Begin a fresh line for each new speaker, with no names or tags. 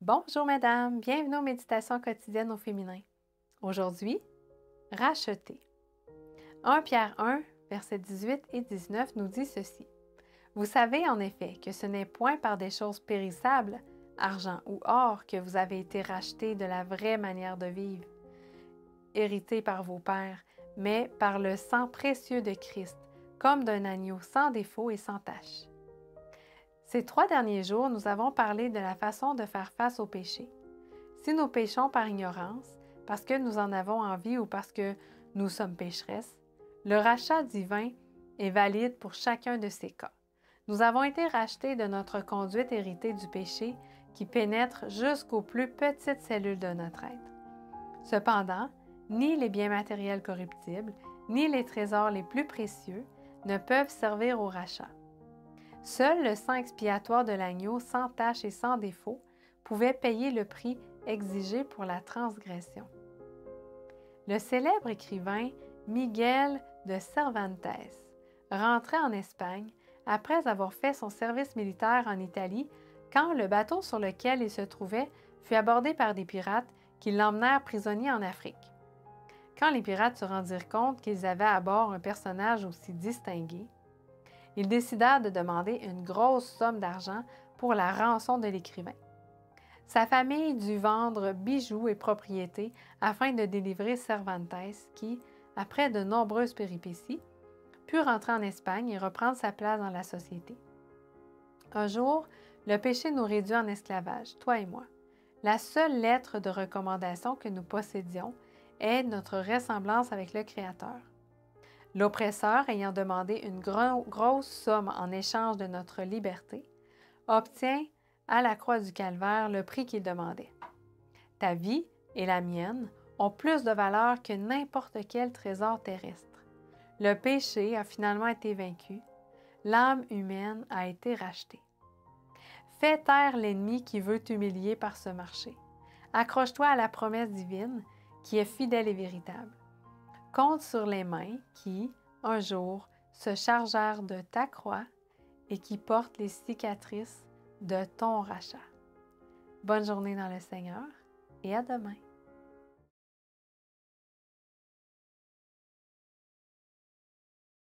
Bonjour mesdames, bienvenue aux méditations quotidiennes au féminin. Aujourd'hui, racheter. 1 Pierre 1, versets 18 et 19 nous dit ceci. Vous savez en effet que ce n'est point par des choses périssables, argent ou or, que vous avez été rachetés de la vraie manière de vivre, héritée par vos pères, mais par le sang précieux de Christ, comme d'un agneau sans défaut et sans tache. Ces 3 derniers jours, nous avons parlé de la façon de faire face au péché. Si nous péchons par ignorance, parce que nous en avons envie ou parce que nous sommes pécheresses, le rachat divin est valide pour chacun de ces cas. Nous avons été rachetés de notre conduite héritée du péché qui pénètre jusqu'aux plus petites cellules de notre être. Cependant, ni les biens matériels corruptibles, ni les trésors les plus précieux ne peuvent servir au rachat. Seul le sang expiatoire de l'agneau sans tache et sans défaut pouvait payer le prix exigé pour la transgression. Le célèbre écrivain Miguel de Cervantes rentrait en Espagne après avoir fait son service militaire en Italie quand le bateau sur lequel il se trouvait fut abordé par des pirates qui l'emmenèrent prisonnier en Afrique. Quand les pirates se rendirent compte qu'ils avaient à bord un personnage aussi distingué, ils décidèrent de demander une grosse somme d'argent pour la rançon de l'écrivain. Sa famille dut vendre bijoux et propriétés afin de délivrer Cervantes qui, après de nombreuses péripéties, put rentrer en Espagne et reprendre sa place dans la société. Un jour, le péché nous réduit en esclavage, toi et moi. La seule lettre de recommandation que nous possédions est notre ressemblance avec le Créateur. L'oppresseur, ayant demandé une grosse somme en échange de notre liberté, obtient à la croix du calvaire le prix qu'il demandait. Ta vie et la mienne ont plus de valeur que n'importe quel trésor terrestre. Le péché a finalement été vaincu, l'âme humaine a été rachetée. Fais taire l'ennemi qui veut t'humilier par ce marché. Accroche-toi à la promesse divine qui est fidèle et véritable. Compte sur les mains qui, un jour, se chargèrent de ta croix et qui portent les cicatrices de ton rachat. Bonne journée dans le Seigneur et à demain.